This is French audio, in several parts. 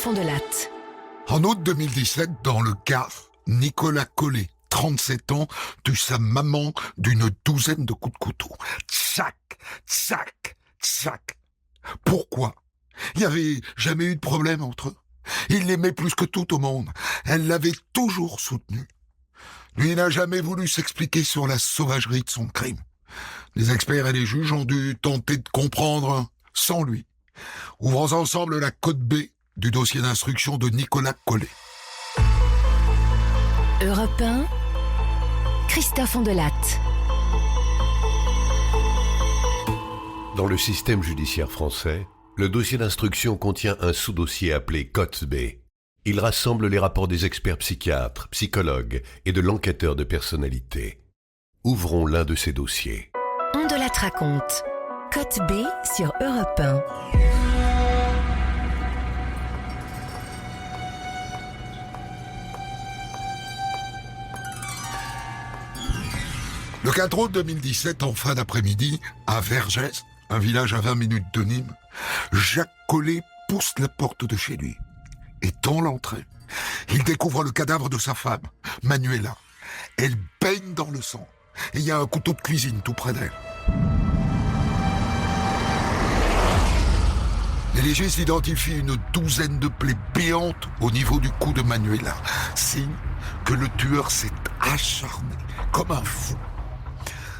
Fond-de-Latte. En août 2017, dans le Gard, Nicolas Collet, 37 ans, tue sa maman d'une douzaine de coups de couteau. Tchac, tchac, tchac. Pourquoi? Il n'y avait jamais eu de problème entre eux. Il l'aimait plus que tout au monde. Elle l'avait toujours soutenu. Lui n'a jamais voulu s'expliquer sur la sauvagerie de son crime. Les experts et les juges ont dû tenter de comprendre sans lui. Ouvrons ensemble la code B du dossier d'instruction de Nicolas Collet. Europe 1, Christophe Fond-de-Latte. Dans le système judiciaire français, le dossier d'instruction contient un sous-dossier appelé Cote B. Il rassemble les rapports des experts psychiatres, psychologues et de l'enquêteur de personnalité. Ouvrons l'un de ces dossiers. Fond-de-Latte raconte. Cote B sur Europe 1. Le 4 août 2017, en fin d'après-midi, à Vergès, un village à 20 minutes de Nîmes, Jacques Collet pousse la porte de chez lui. Et dans l'entrée, il découvre le cadavre de sa femme, Manuela. Elle baigne dans le sang. Et il y a un couteau de cuisine tout près d'elle. Les légistes identifient une douzaine de plaies béantes au niveau du cou de Manuela. Signe que le tueur s'est acharné comme un fou.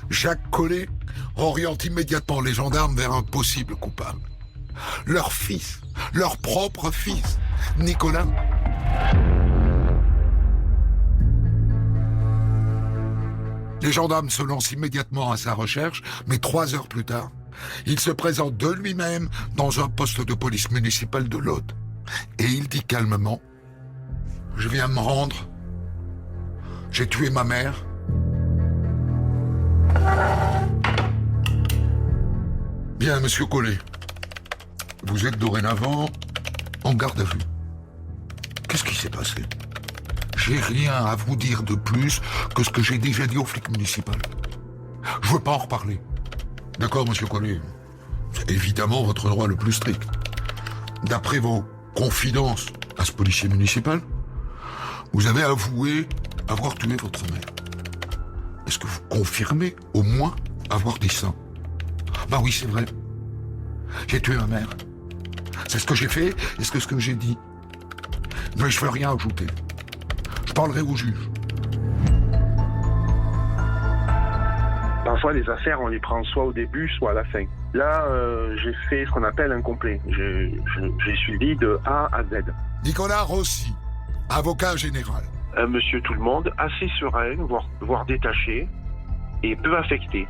Jacques Collet oriente immédiatement les gendarmes vers un possible coupable. Leur fils, leur propre fils, Nicolas. Les gendarmes se lancent immédiatement à sa recherche, mais 3 heures plus tard, il se présente de lui-même dans un poste de police municipale de l'Aude. Et il dit calmement « Je viens me rendre. J'ai tué ma mère. » Bien, monsieur Collet. Vous êtes dorénavant en garde à vue. Qu'est-ce qui s'est passé? J'ai rien à vous dire de plus que ce que j'ai déjà dit au flic municipal. Je veux pas en reparler. D'accord, monsieur Collet? C'est évidemment votre droit le plus strict. D'après vos confidences à ce policier municipal, vous avez avoué avoir tué votre mère. Est-ce que vous confirmez au moins avoir dit ça? Bah oui, c'est vrai. J'ai tué ma mère. C'est ce que j'ai fait et ce que j'ai dit. Mais je ne veux rien ajouter. Je parlerai au juge. Parfois, les affaires, on les prend soit au début, soit à la fin. Là, j'ai fait ce qu'on appelle un complet. J'ai suivi de A à Z. Nicolas Rossi, avocat général. Un monsieur tout le monde, assez serein, voire détaché, et peu affecté.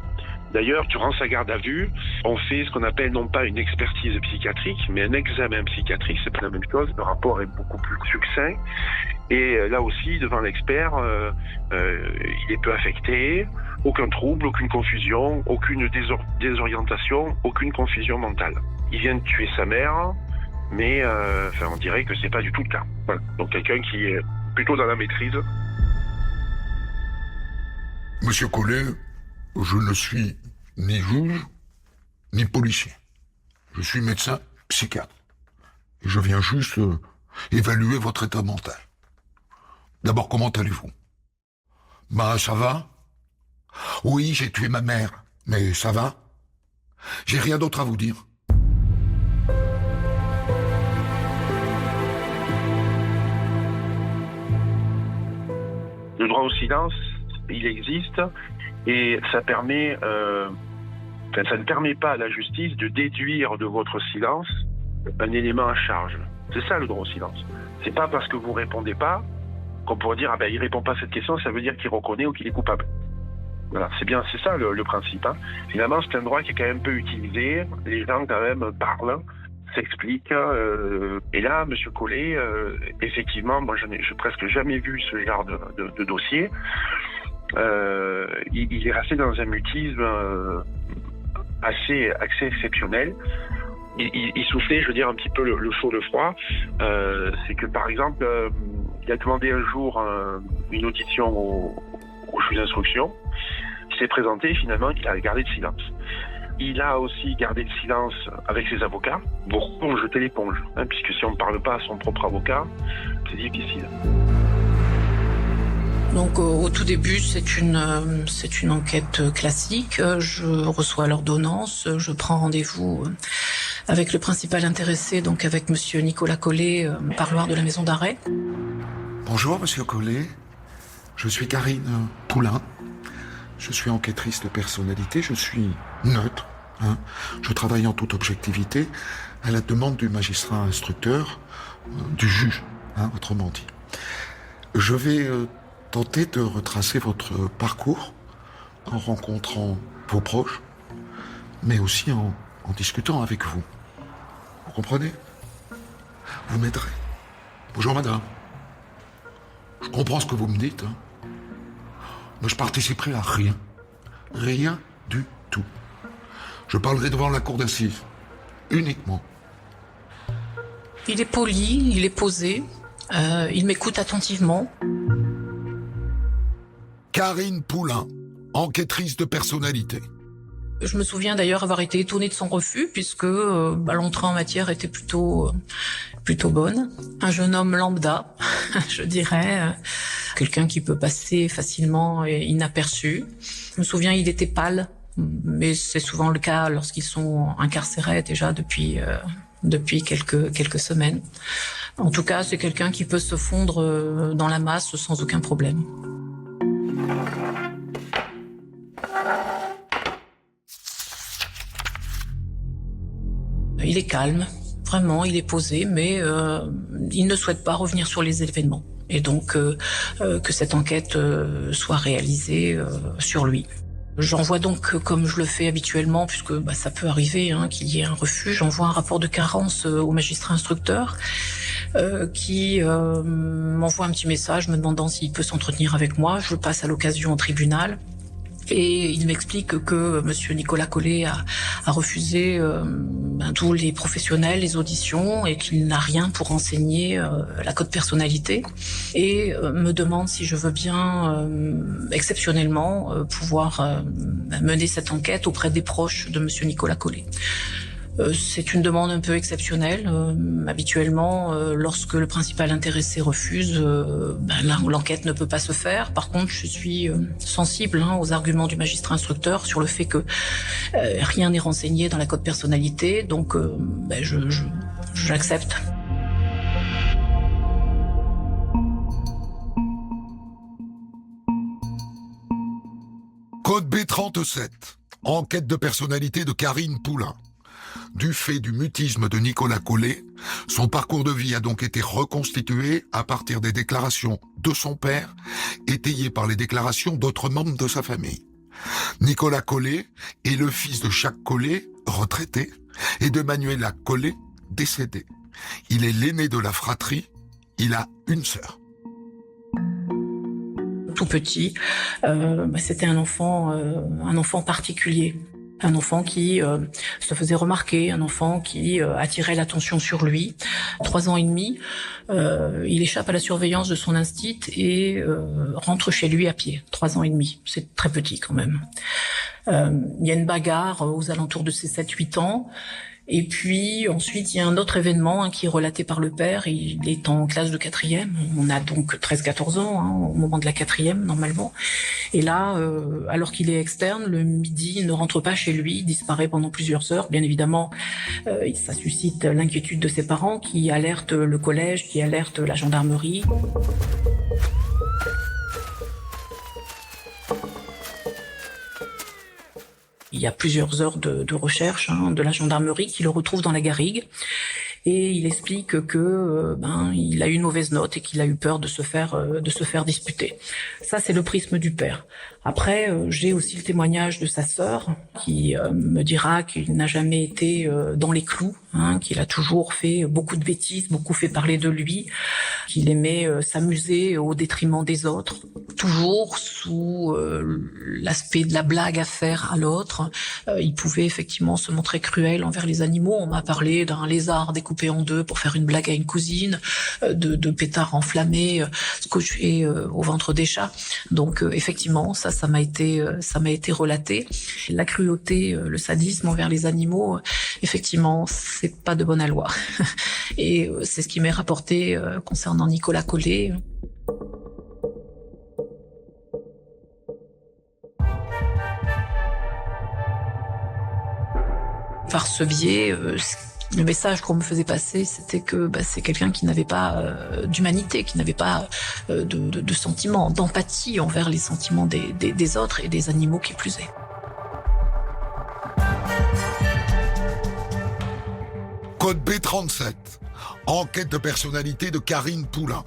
D'ailleurs, durant sa garde à vue, on fait ce qu'on appelle non pas une expertise psychiatrique, mais un examen psychiatrique, c'est pas la même chose, le rapport est beaucoup plus succinct. Et là aussi, devant l'expert, il est peu affecté, aucun trouble, aucune confusion, aucune désorientation, aucune confusion mentale. Il vient de tuer sa mère, mais on dirait que c'est pas du tout le cas. Voilà. Donc quelqu'un qui est plutôt dans la maîtrise. Monsieur Collet, je ne suis ni juge, ni policier. Je suis médecin psychiatre. Et je viens juste évaluer votre état mental. D'abord, comment allez-vous? Bah, ça va. Oui, j'ai tué ma mère, mais ça va. J'ai rien d'autre à vous dire. Le droit au silence, il existe et ça permet, ça ne permet pas à la justice de déduire de votre silence un élément à charge. C'est ça le droit au silence. C'est pas parce que vous répondez pas qu'on pourrait dire il répond pas à cette question, ça veut dire qu'il reconnaît ou qu'il est coupable. Voilà, c'est ça le principe. Hein. Finalement, c'est un droit qui est quand même peu utilisé. Les gens quand même parlent, s'expliquent. Et là, monsieur Collet, effectivement, moi je n'ai presque jamais vu ce genre de dossier. Il est resté dans un mutisme assez exceptionnel. Il soufflait, je veux dire, un petit peu le chaud, le froid. C'est que, par exemple, il a demandé un jour une audition au juge d'instruction. Il s'est présenté, finalement, il a gardé le silence. Il a aussi gardé le silence avec ses avocats pour pas jeter l'éponge, puisque si on ne parle pas à son propre avocat, c'est difficile. Donc au tout début, c'est une enquête classique. Je reçois l'ordonnance, je prends rendez-vous avec le principal intéressé, donc avec monsieur Nicolas Collet, parloir de la maison d'arrêt. Bonjour, monsieur Collet. Je suis Karine Poulain. Je suis enquêtrice de personnalité. Je suis neutre. Je travaille en toute objectivité à la demande du magistrat instructeur, du juge, autrement dit. Je vais tenter de retracer votre parcours en rencontrant vos proches, mais aussi en discutant avec vous. Vous comprenez? Vous m'aiderez. Bonjour madame. Je comprends ce que vous me dites, mais je participerai à rien. Rien du tout. Je parlerai devant la cour d'assises. Uniquement. Il est poli, il est posé, il m'écoute attentivement. Karine Poulain, enquêtrice de personnalité. Je me souviens d'ailleurs avoir été étonnée de son refus, puisque l'entrée en matière était plutôt bonne. Un jeune homme lambda, je dirais, quelqu'un qui peut passer facilement et inaperçu. Je me souviens, il était pâle, mais c'est souvent le cas lorsqu'ils sont incarcérés déjà depuis quelques semaines. En tout cas, c'est quelqu'un qui peut se fondre dans la masse sans aucun problème. Il est calme, vraiment, il est posé, mais il ne souhaite pas revenir sur les événements. Et donc, que cette enquête soit réalisée sur lui. J'envoie donc, comme je le fais habituellement, puisque ça peut arriver qu'il y ait un refus, j'envoie un rapport de carence au magistrat instructeur qui m'envoie un petit message me demandant s'il peut s'entretenir avec moi. Je passe à l'occasion au tribunal. Et il m'explique que monsieur Nicolas Collet a refusé tous les professionnels, les auditions, et qu'il n'a rien pour renseigner la code personnalité. Et me demande si je veux bien, exceptionnellement, pouvoir mener cette enquête auprès des proches de monsieur Nicolas Collet. C'est une demande un peu exceptionnelle. Habituellement, lorsque le principal intéressé refuse, l'enquête ne peut pas se faire. Par contre, je suis sensible aux arguments du magistrat instructeur sur le fait que rien n'est renseigné dans la code personnalité. Donc, j'accepte. Code B37. Enquête de personnalité de Karine Poulain. Du fait du mutisme de Nicolas Collet, son parcours de vie a donc été reconstitué à partir des déclarations de son père, étayées par les déclarations d'autres membres de sa famille. Nicolas Collet est le fils de Jacques Collet, retraité, et de Manuela Collet, décédée. Il est l'aîné de la fratrie, il a une sœur. Tout petit, c'était un enfant particulier. Un enfant qui se faisait remarquer, un enfant qui attirait l'attention sur lui. 3 ans et demi, il échappe à la surveillance de son instit et rentre chez lui à pied. 3 ans et demi, c'est très petit quand même. Il y a une bagarre aux alentours de ses 7-8 ans. Et puis ensuite, il y a un autre événement qui est relaté par le père. Il est en classe de 4e. On a donc 13-14 ans au moment de la 4e, normalement. Et là, alors qu'il est externe, le midi, il ne rentre pas chez lui, il disparaît pendant plusieurs heures. Bien évidemment, ça suscite l'inquiétude de ses parents qui alertent le collège, qui alertent la gendarmerie. Il y a plusieurs heures de recherche de la gendarmerie qui le retrouve dans la garrigue et il explique que il a eu une mauvaise note et qu'il a eu peur de se faire disputer. Ça, c'est le prisme du père. Après, j'ai aussi le témoignage de sa sœur qui me dira qu'il n'a jamais été dans les clous, qu'il a toujours fait beaucoup de bêtises, beaucoup fait parler de lui, qu'il aimait s'amuser au détriment des autres. toujours sous l'aspect de la blague à faire à l'autre. Il pouvait effectivement se montrer cruel envers les animaux. On m'a parlé d'un lézard découpé en deux pour faire une blague à une cousine, de pétards enflammés scotchés au ventre des chats. Donc effectivement, ça m'a été relaté. La cruauté, le sadisme envers les animaux, effectivement, c'est pas de bon aloi. Et c'est ce qui m'est rapporté concernant Nicolas Collet. Par ce biais, le message qu'on me faisait passer, c'était que c'est quelqu'un qui n'avait pas d'humanité, qui n'avait pas de sentiments, d'empathie envers les sentiments des autres et des animaux qui plus est. Code B37. Enquête de personnalité de Karine Poulain.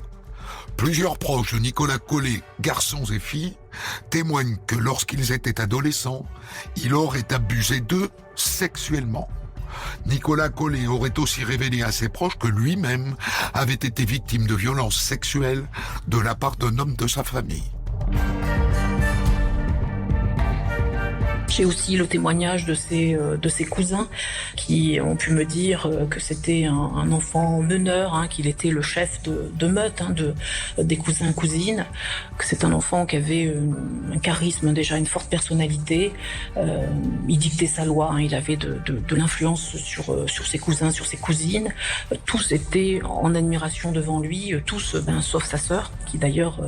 Plusieurs proches de Nicolas Collet, garçons et filles, témoignent que lorsqu'ils étaient adolescents, il aurait abusé d'eux sexuellement. Nicolas Collet aurait aussi révélé à ses proches que lui-même avait été victime de violences sexuelles de la part d'un homme de sa famille. J'ai aussi le témoignage de ses cousins qui ont pu me dire que c'était un enfant meneur, qu'il était le chef de meute des cousins-cousines, que c'est un enfant qui avait un charisme, déjà une forte personnalité. Il dictait sa loi, il avait de l'influence sur ses cousins, sur ses cousines. Tous étaient en admiration devant lui, tous, sauf sa sœur, qui d'ailleurs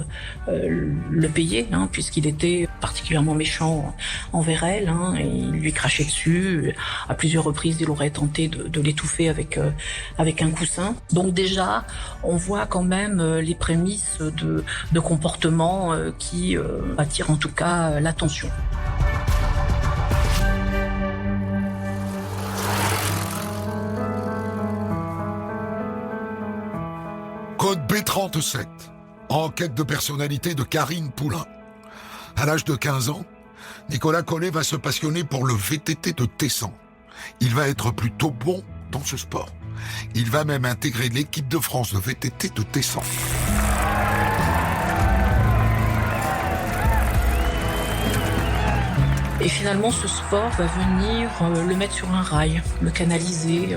le payait, puisqu'il était particulièrement méchant envers elle. Et il lui crachait dessus. À plusieurs reprises, il aurait tenté de l'étouffer avec un coussin. Donc déjà, on voit quand même les prémices de comportements qui attirent en tout cas l'attention. Code B37. Enquête de personnalité de Karine Poulain. À l'âge de 15 ans, Nicolas Collet va se passionner pour le VTT de Tessan. Il va être plutôt bon dans ce sport. Il va même intégrer l'équipe de France de VTT de Tessan. Et finalement, ce sport va venir le mettre sur un rail, le canaliser.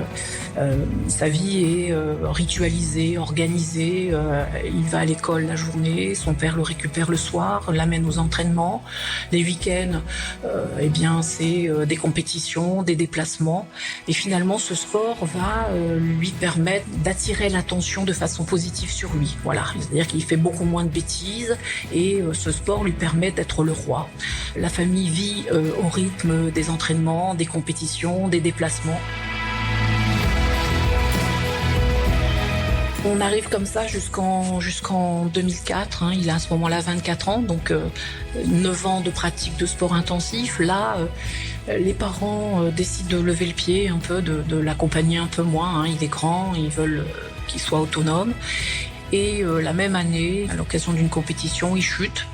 Sa vie est ritualisée, organisée. Il va à l'école la journée, son père le récupère le soir, l'amène aux entraînements. Les week-ends, c'est des compétitions, des déplacements. Et finalement, ce sport va lui permettre d'attirer l'attention de façon positive sur lui. Voilà, c'est-à-dire qu'il fait beaucoup moins de bêtises et ce sport lui permet d'être le roi. La famille vit au rythme des entraînements, des compétitions, des déplacements. On arrive comme ça jusqu'en 2004. Il a à ce moment-là 24 ans, donc 9 ans de pratique de sport intensif. Là, les parents décident de lever le pied un peu, de l'accompagner un peu moins. Il est grand, ils veulent qu'il soit autonome. Et la même année, à l'occasion d'une compétition, il chute.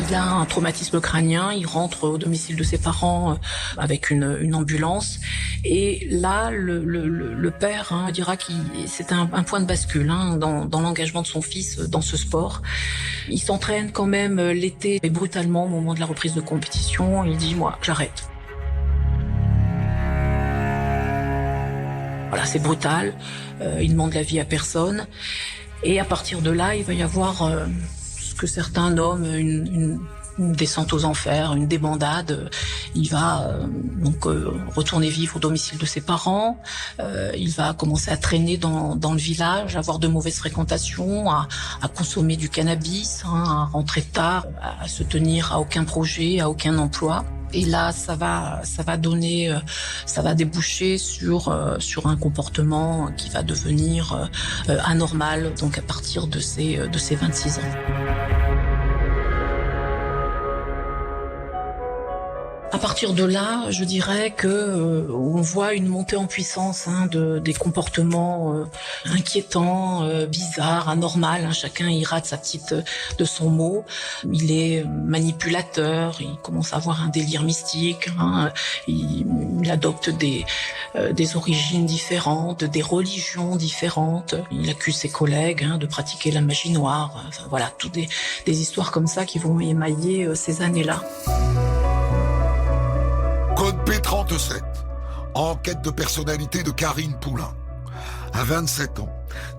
Il a un traumatisme crânien, il rentre au domicile de ses parents avec une ambulance. Et là, le père dira que c'est un point de bascule dans l'engagement de son fils dans ce sport. Il s'entraîne quand même l'été, et brutalement au moment de la reprise de compétition, il dit « moi, j'arrête ». Voilà, c'est brutal, il demande l'avis à personne. Et à partir de là, il va y avoir que certains nomment une descente aux enfers, une débandade. Il va retourner vivre au domicile de ses parents. Il va commencer à traîner dans le village, avoir de mauvaises fréquentations, à consommer du cannabis, à rentrer tard, à se tenir à aucun projet, à aucun emploi. Et là, ça va déboucher sur un comportement qui va devenir anormal, donc à partir de ses 26 ans. À partir de là, je dirais que on voit une montée en puissance des comportements inquiétants, bizarres, anormaux. Chacun y rate de son mot. Il est manipulateur, il commence à avoir un délire mystique. Il adopte des origines différentes, des religions différentes. Il accuse ses collègues de pratiquer la magie noire. Enfin, voilà, toutes des histoires comme ça qui vont émailler ces années-là. Code B37. Enquête de personnalité de Karine Poulain. À 27 ans,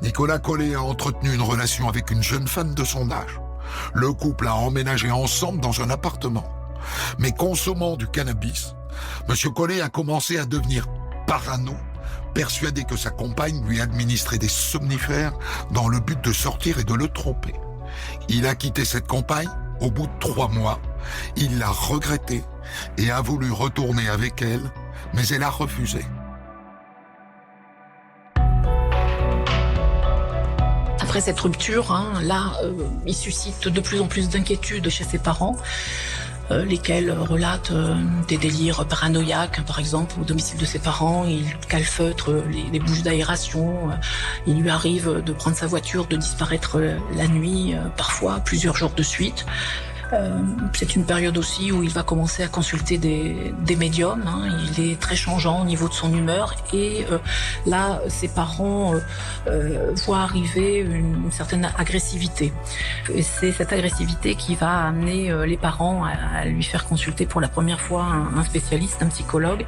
Nicolas Collet a entretenu une relation avec une jeune femme de son âge. Le couple a emménagé ensemble dans un appartement. Mais consommant du cannabis, M. Collet a commencé à devenir parano, persuadé que sa compagne lui administrait des somnifères dans le but de sortir et de le tromper. Il a quitté cette compagne au bout de 3 mois. Il l'a regrettée et a voulu retourner avec elle, mais elle a refusé. Après cette rupture, il suscite de plus en plus d'inquiétudes chez ses parents, lesquels relatent des délires paranoïaques. Par exemple, au domicile de ses parents, il calfeutre les bouches d'aération. Il lui arrive de prendre sa voiture, de disparaître la nuit, parfois plusieurs jours de suite. C'est une période aussi où il va commencer à consulter des médiums. Il est très changeant au niveau de son humeur et là, ses parents voient arriver une certaine agressivité. Et c'est cette agressivité qui va amener les parents à lui faire consulter pour la première fois un spécialiste, un psychologue,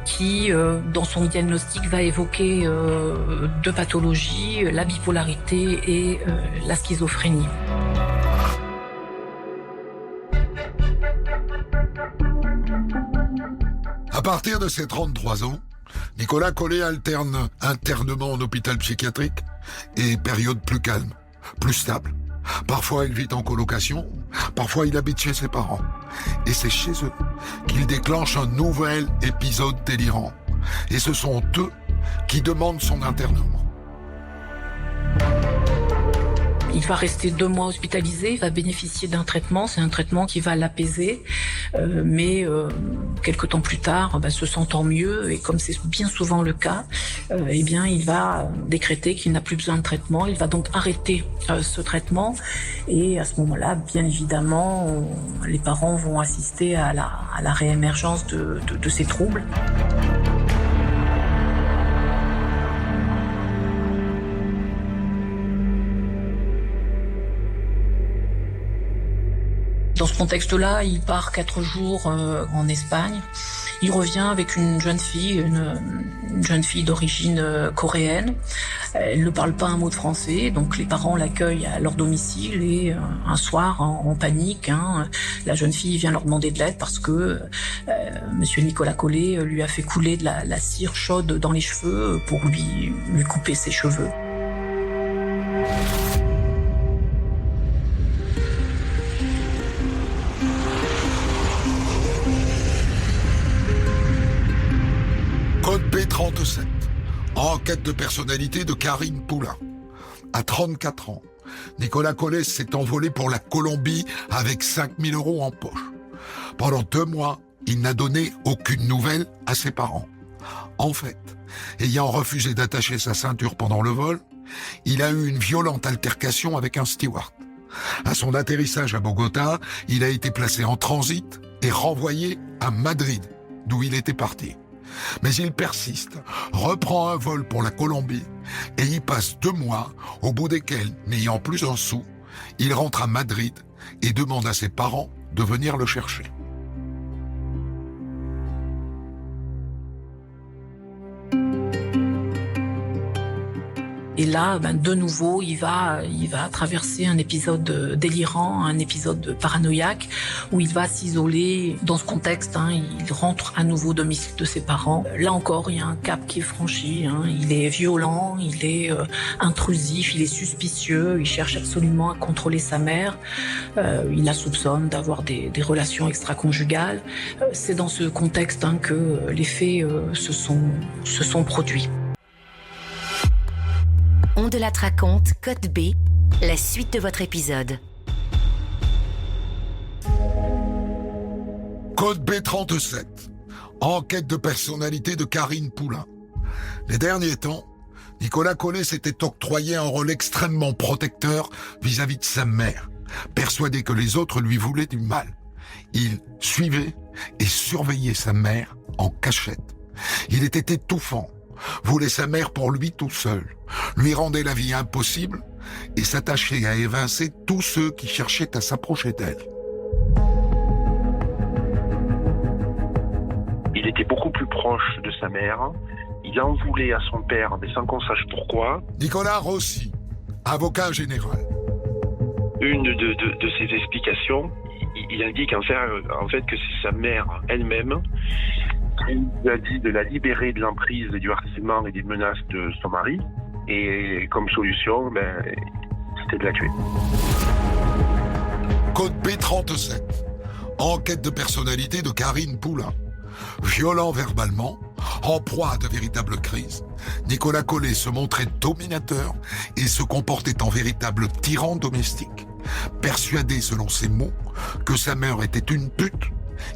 qui, dans son diagnostic, va évoquer 2 pathologies, la bipolarité et la schizophrénie. À partir de ses 33 ans, Nicolas Collet alterne internement en hôpital psychiatrique et période plus calme, plus stable. Parfois, il vit en colocation, parfois il habite chez ses parents. Et c'est chez eux qu'il déclenche un nouvel épisode délirant. Et ce sont eux qui demandent son internement. Il va rester 2 mois hospitalisé, il va bénéficier d'un traitement, c'est un traitement qui va l'apaiser, mais quelque temps plus tard, se sentant mieux, et comme c'est bien souvent le cas, il va décréter qu'il n'a plus besoin de traitement, il va donc arrêter ce traitement, et à ce moment-là, bien évidemment, les parents vont assister à la réémergence de ces troubles. Dans ce contexte-là, il part 4 jours en Espagne. Il revient avec une jeune fille d'origine coréenne. Elle ne parle pas un mot de français, donc les parents l'accueillent à leur domicile et un soir, en panique, la jeune fille vient leur demander de l'aide parce que Monsieur Nicolas Collet lui a fait couler de la cire chaude dans les cheveux pour lui couper ses cheveux. Code B37. Enquête de personnalité de Karine Poulain. À 34 ans, Nicolas Collet s'est envolé pour la Colombie avec 5 000 € en poche. Pendant 2 mois, il n'a donné aucune nouvelle à ses parents. En fait, ayant refusé d'attacher sa ceinture pendant le vol, il a eu une violente altercation avec un steward. À son atterrissage à Bogota, il a été placé en transit et renvoyé à Madrid, d'où il était parti. Mais il persiste, reprend un vol pour la Colombie et y passe 2 mois, au bout desquels, n'ayant plus un sou, il rentre à Madrid et demande à ses parents de venir le chercher. Et là, de nouveau, il va traverser un épisode délirant, un épisode paranoïaque, où il va s'isoler dans ce contexte. Il rentre à nouveau au domicile de ses parents. Là encore, il y a un cap qui est franchi. Il est violent, il est intrusif, il est suspicieux. Il cherche absolument à contrôler sa mère. Il la soupçonne d'avoir des relations extra-conjugales. C'est dans ce contexte que les faits se sont produits. On de la raconte, Code B, la suite de votre épisode. Code B37. Enquête de personnalité de Karine Poulain. Les derniers temps, Nicolas Collet s'était octroyé un rôle extrêmement protecteur vis-à-vis de sa mère, persuadé que les autres lui voulaient du mal. Il suivait et surveillait sa mère en cachette. Il était étouffant, voulait sa mère pour lui tout seul, lui rendait la vie impossible et s'attachait à évincer tous ceux qui cherchaient à s'approcher d'elle. Il était beaucoup plus proche de sa mère. Il en voulait à son père, mais sans qu'on sache pourquoi. Nicolas Rossi, avocat général. Une de ses explications, il indique en fait que c'est sa mère elle-même qui lui a dit de la libérer de l'emprise du harcèlement et des menaces de son mari. Et comme solution, c'était de la tuer. Code B37. Enquête de personnalité de Karine Poulain. Violent verbalement, en proie à de véritables crises, Nicolas Collet se montrait dominateur et se comportait en véritable tyran domestique. Persuadé, selon ses mots, que sa mère était une pute,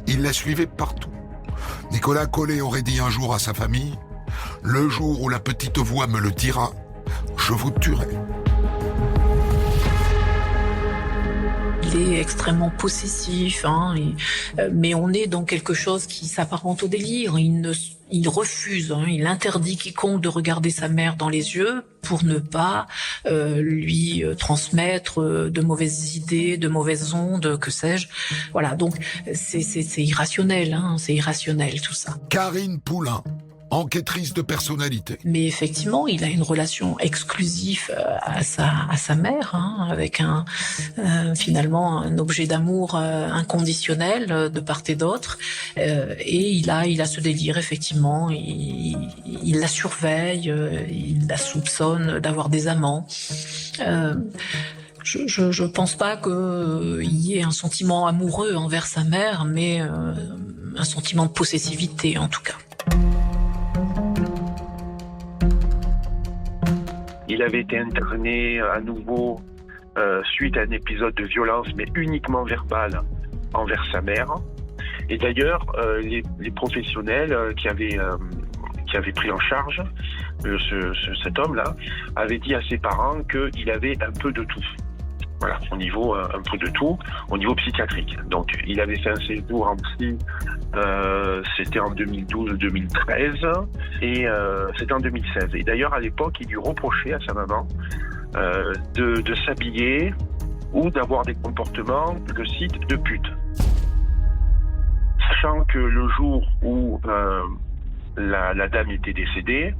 il la suivait partout. Nicolas Collet aurait dit un jour à sa famille « Le jour où la petite voix me le dira, je vous tuerai ». Il est extrêmement possessif, mais on est dans quelque chose qui s'apparente au délire. Il refuse, il interdit quiconque de regarder sa mère dans les yeux pour ne pas lui transmettre de mauvaises idées, de mauvaises ondes, que sais-je. Voilà, donc c'est irrationnel, c'est irrationnel tout ça. Karine Poulain, enquêtrice de personnalité. Mais effectivement, il a une relation exclusive à sa mère, avec finalement un objet d'amour inconditionnel de part et d'autre. Et il a ce délire, effectivement. Il la surveille, il la soupçonne d'avoir des amants. Je pense pas qu'il y ait un sentiment amoureux envers sa mère, mais un sentiment de possessivité en tout cas. Il avait été interné à nouveau suite à un épisode de violence, mais uniquement verbale, envers sa mère. Et d'ailleurs, les professionnels qui avaient pris en charge cet homme-là avaient dit à ses parents qu'il avait un peu de tout. Voilà, au niveau un peu de tout, au niveau psychiatrique. Donc, il avait fait un séjour en psy, c'était en 2012-2013, et c'était en 2016. Et d'ailleurs, à l'époque, il lui reprochait à sa maman de s'habiller ou d'avoir des comportements, je cite, de pute. Sachant que le jour où la dame était décédée,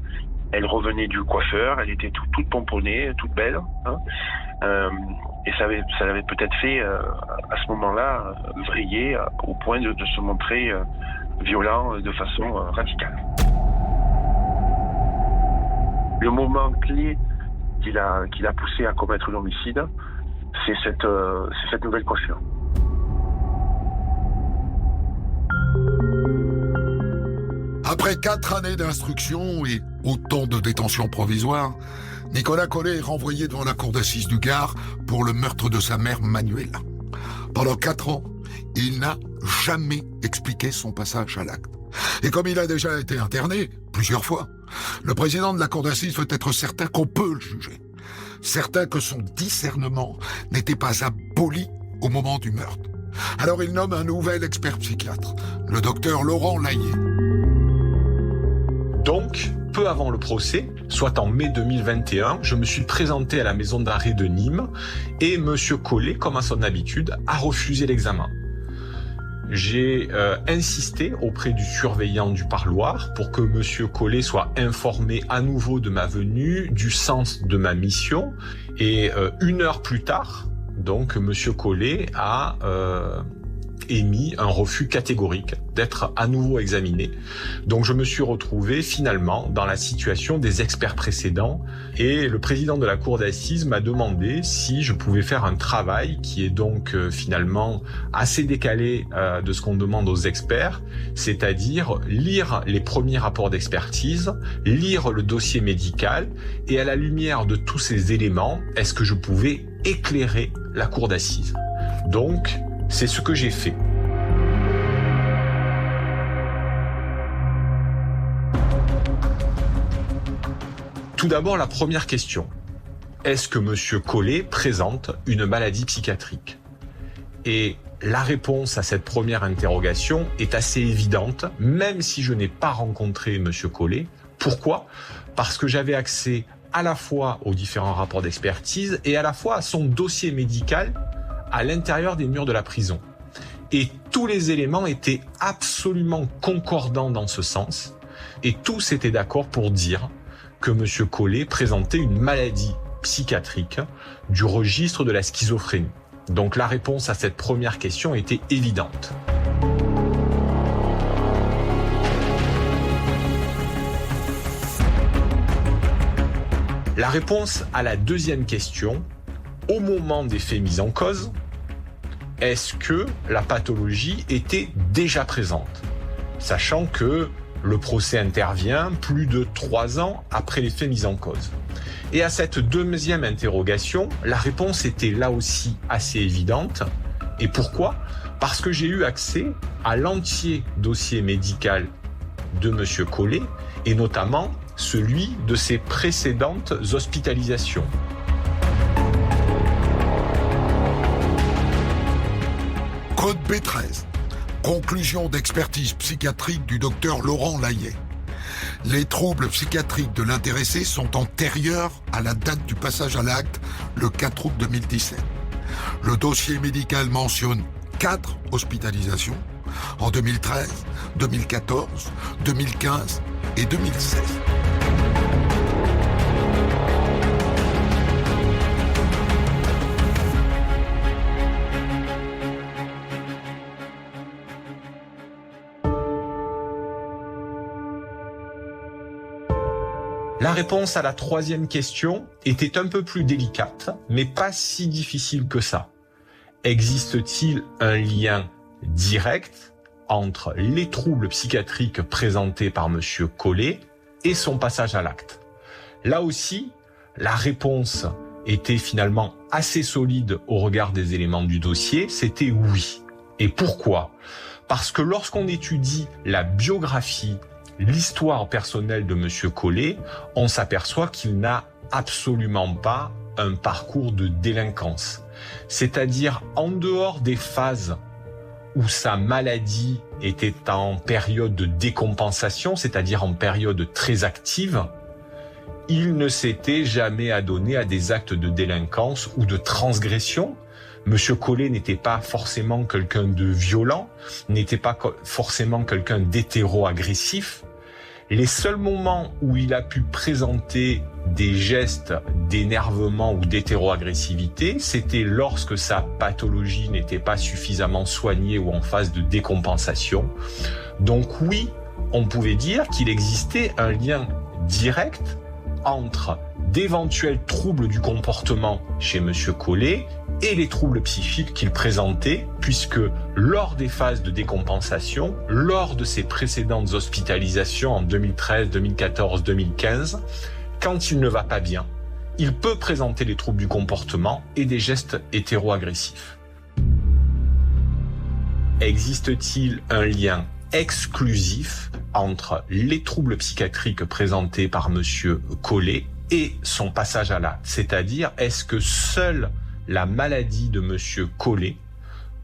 elle revenait du coiffeur, elle était toute pomponnée, toute belle, et ça l'avait peut-être fait à ce moment-là vriller au point de se montrer violent de façon radicale. Le moment clé qui l'a poussé à commettre l'homicide, c'est cette nouvelle coiffure. Après 4 années d'instruction et autant de détention provisoire, Nicolas Collet est renvoyé devant la cour d'assises du Gard pour le meurtre de sa mère Manuela. Pendant 4 ans, il n'a jamais expliqué son passage à l'acte. Et comme il a déjà été interné plusieurs fois, le président de la cour d'assises veut être certain qu'on peut le juger. Certain que son discernement n'était pas aboli au moment du meurtre. Alors il nomme un nouvel expert psychiatre, le docteur Laurent Layet. Donc, peu avant le procès, soit en mai 2021, je me suis présenté à la maison d'arrêt de Nîmes et Monsieur Collet, comme à son habitude, a refusé l'examen. J'ai insisté auprès du surveillant du parloir pour que Monsieur Collet soit informé à nouveau de ma venue, du sens de ma mission. Et 1 heure plus tard, donc Monsieur Collet a émis un refus catégorique d'être à nouveau examiné. Donc je me suis retrouvé finalement dans la situation des experts précédents et le président de la cour d'assises m'a demandé si je pouvais faire un travail qui est donc finalement assez décalé de ce qu'on demande aux experts, c'est-à-dire lire les premiers rapports d'expertise, lire le dossier médical et à la lumière de tous ces éléments, est-ce que je pouvais éclairer la cour d'assises. Donc, c'est ce que j'ai fait. Tout d'abord, la première question. Est-ce que M. Collet présente une maladie psychiatrique ? Et la réponse à cette première interrogation est assez évidente, même si je n'ai pas rencontré M. Collet. Pourquoi ? Parce que j'avais accès à la fois aux différents rapports d'expertise et à la fois à son dossier médical à l'intérieur des murs de la prison. Et tous les éléments étaient absolument concordants dans ce sens, et tous étaient d'accord pour dire que M. Collet présentait une maladie psychiatrique du registre de la schizophrénie. Donc la réponse à cette première question était évidente. La réponse à la deuxième question, au moment des faits mis en cause, est-ce que la pathologie était déjà présente ? Sachant que le procès intervient plus de 3 ans après les faits mis en cause. Et à cette deuxième interrogation, la réponse était là aussi assez évidente. Et pourquoi ? Parce que j'ai eu accès à l'entier dossier médical de M. Collet, et notamment celui de ses précédentes hospitalisations. Code B13. Conclusion d'expertise psychiatrique du docteur Laurent Layet. Les troubles psychiatriques de l'intéressé sont antérieurs à la date du passage à l'acte, le 4 août 2017. Le dossier médical mentionne 4 hospitalisations en 2013, 2014, 2015 et 2016. La réponse à la troisième question était un peu plus délicate, mais pas si difficile que ça. Existe-t-il un lien direct entre les troubles psychiatriques présentés par M. Collet et son passage à l'acte ? Là aussi, la réponse était finalement assez solide au regard des éléments du dossier, c'était oui. Et pourquoi ? Parce que lorsqu'on étudie la biographie, l'histoire personnelle de M. Collet, on s'aperçoit qu'il n'a absolument pas un parcours de délinquance. C'est-à-dire, en dehors des phases où sa maladie était en période de décompensation, c'est-à-dire en période très active, il ne s'était jamais adonné à des actes de délinquance ou de transgression. M. Collet n'était pas forcément quelqu'un de violent, n'était pas forcément quelqu'un d'hétéro-agressif. Les seuls moments où il a pu présenter des gestes d'énervement ou d'hétéro-agressivité, c'était lorsque sa pathologie n'était pas suffisamment soignée ou en phase de décompensation. Donc oui, on pouvait dire qu'il existait un lien direct entre d'éventuels troubles du comportement chez M. Collet et les troubles psychiques qu'il présentait, puisque lors des phases de décompensation, lors de ses précédentes hospitalisations en 2013, 2014, 2015, quand il ne va pas bien, il peut présenter les troubles du comportement et des gestes hétéro-agressifs. Existe-t-il un lien exclusif entre les troubles psychiatriques présentés par M. Collet et son passage à l'acte ? C'est-à-dire, est-ce que seule la maladie de M. Collet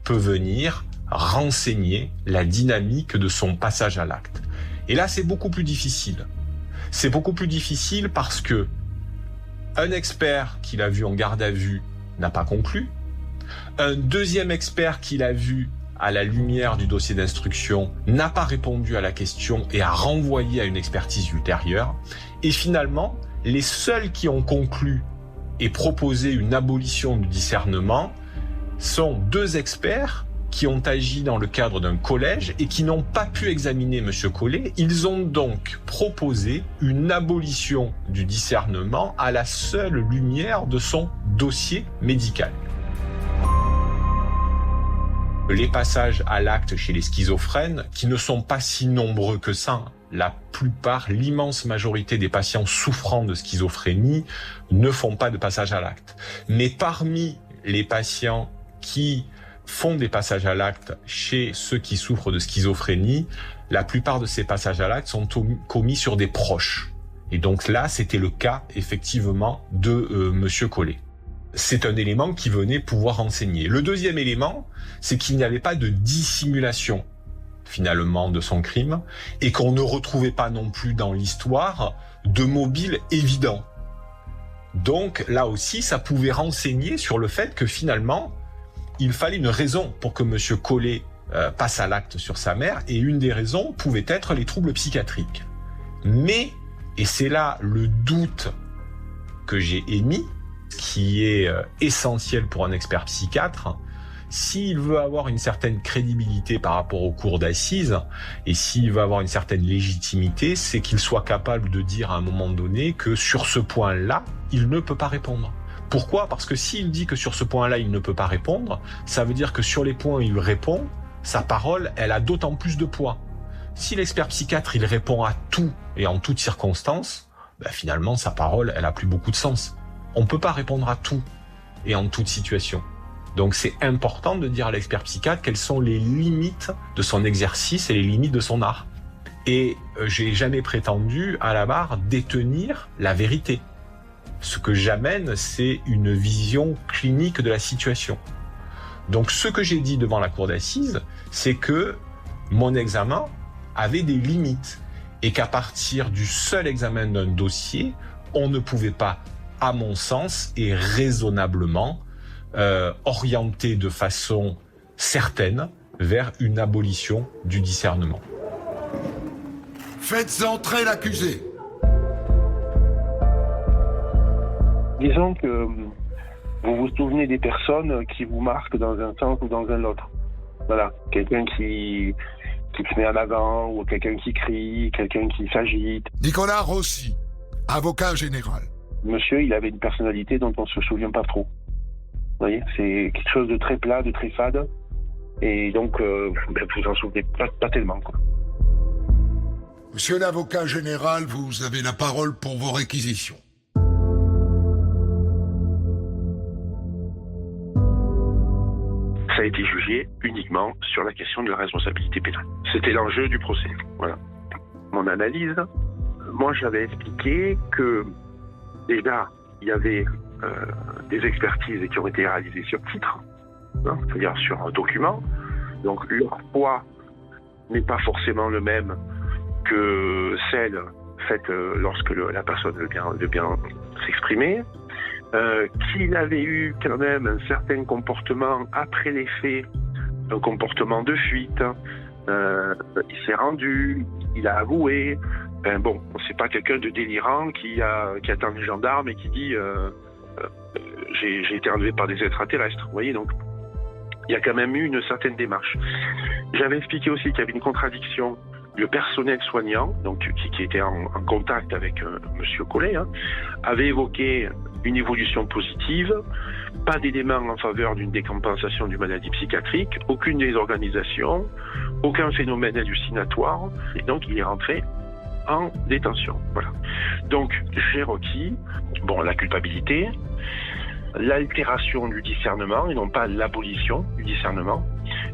peut venir renseigner la dynamique de son passage à l'acte? Et là, c'est beaucoup plus difficile. C'est beaucoup plus difficile parce que un expert qui l'a vu en garde à vue n'a pas conclu. Un deuxième expert qui l'a vu à la lumière du dossier d'instruction n'a pas répondu à la question et a renvoyé à une expertise ultérieure. Et finalement, les seuls qui ont conclu et proposé une abolition du discernement sont 2 experts qui ont agi dans le cadre d'un collège et qui n'ont pas pu examiner M. Collet. Ils ont donc proposé une abolition du discernement à la seule lumière de son dossier médical. Les passages à l'acte chez les schizophrènes, qui ne sont pas si nombreux que ça, la plupart, l'immense majorité des patients souffrant de schizophrénie ne font pas de passage à l'acte. Mais parmi les patients qui font des passages à l'acte chez ceux qui souffrent de schizophrénie, la plupart de ces passages à l'acte sont commis sur des proches. Et donc là, c'était le cas, effectivement, de Monsieur Collet. C'est un élément qui venait pouvoir renseigner. Le deuxième élément, c'est qu'il n'y avait pas de dissimulation, finalement, de son crime, et qu'on ne retrouvait pas non plus dans l'histoire de mobile évident. Donc là aussi, ça pouvait renseigner sur le fait que finalement, il fallait une raison pour que Monsieur Collet passe à l'acte sur sa mère, et une des raisons pouvait être les troubles psychiatriques. Mais, et c'est là le doute que j'ai émis, qui est essentiel pour un expert psychiatre, s'il veut avoir une certaine crédibilité par rapport aux cours d'assises, et s'il veut avoir une certaine légitimité, c'est qu'il soit capable de dire à un moment donné que sur ce point-là, il ne peut pas répondre. Pourquoi ? Parce que s'il dit que sur ce point-là, il ne peut pas répondre, ça veut dire que sur les points où il répond, sa parole, elle a d'autant plus de poids. Si l'expert psychiatre, il répond à tout et en toutes circonstances, finalement, sa parole, elle a plus beaucoup de sens. On ne peut pas répondre à tout et en toute situation. Donc c'est important de dire à l'expert psychiatre quelles sont les limites de son exercice et les limites de son art. Et j'ai jamais prétendu à la barre détenir la vérité. Ce que j'amène, c'est une vision clinique de la situation. Donc ce que j'ai dit devant la cour d'assises, c'est que mon examen avait des limites et qu'à partir du seul examen d'un dossier, on ne pouvait pas, à mon sens, et raisonnablement, orienter de façon certaine vers une abolition du discernement. Faites entrer l'accusé. Disons que vous vous souvenez des personnes qui vous marquent dans un sens ou dans un autre. Voilà, quelqu'un qui se met en avant, ou quelqu'un qui crie, quelqu'un qui s'agite. Nicolas Rossi, avocat général. Monsieur, il avait une personnalité dont on ne se souvient pas trop. Vous voyez, c'est quelque chose de très plat, de très fade. Et donc, vous en souvenez pas tellement, quoi. Monsieur l'avocat général, vous avez la parole pour vos réquisitions. Ça a été jugé uniquement sur la question de la responsabilité pénale. C'était l'enjeu du procès. Voilà. Mon analyse, moi j'avais expliqué que déjà il y avait des expertises qui ont été réalisées sur titre, hein, c'est-à-dire sur un document. Donc leur poids n'est pas forcément le même que celle faite lorsque la personne veut bien s'exprimer. Qu'il avait eu quand même un certain comportement après les faits, un comportement de fuite, il s'est rendu, il a avoué. C'est pas quelqu'un de délirant qui attend les gendarmes et qui dit j'ai été enlevé par des extraterrestres. Vous voyez, donc il y a quand même eu une certaine démarche. J'avais expliqué aussi qu'il y avait une contradiction. Le personnel soignant, donc qui était en contact avec Monsieur Collet, avait évoqué une évolution positive, pas d'éléments en faveur d'une décompensation du maladie psychiatrique, aucune désorganisation, aucun phénomène hallucinatoire, et donc il est rentré en détention. Voilà. Donc j'ai requis la culpabilité, l'altération du discernement et non pas l'abolition du discernement,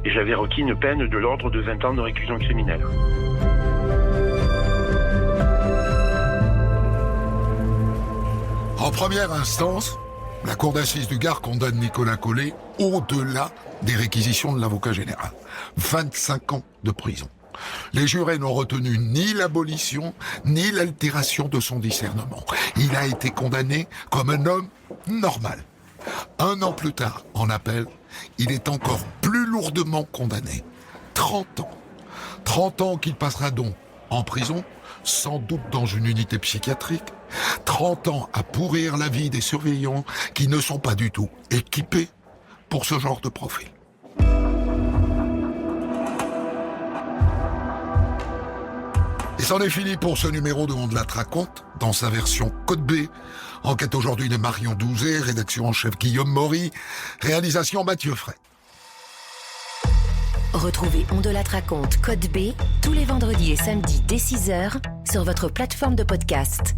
et j'avais requis une peine de l'ordre de 20 ans de réclusion criminelle. En première instance, la cour d'assises du Gard condamne Nicolas Collet au-delà des réquisitions de l'avocat général. 25 ans de prison. Les jurés n'ont retenu ni l'abolition, ni l'altération de son discernement. Il a été condamné comme un homme normal. 1 an plus tard, en appel, il est encore plus lourdement condamné. 30 ans. 30 ans qu'il passera donc en prison, sans doute dans une unité psychiatrique. 30 ans à pourrir la vie des surveillants qui ne sont pas du tout équipés pour ce genre de profil. Et c'en est fini pour ce numéro de On de la raconte, dans sa version Code B. Enquête aujourd'hui de Marion Douzet, rédaction en chef Guillaume Maury, réalisation Mathieu Fray. Retrouvez On de la raconte Code B tous les vendredis et samedis dès 6h sur votre plateforme de podcast.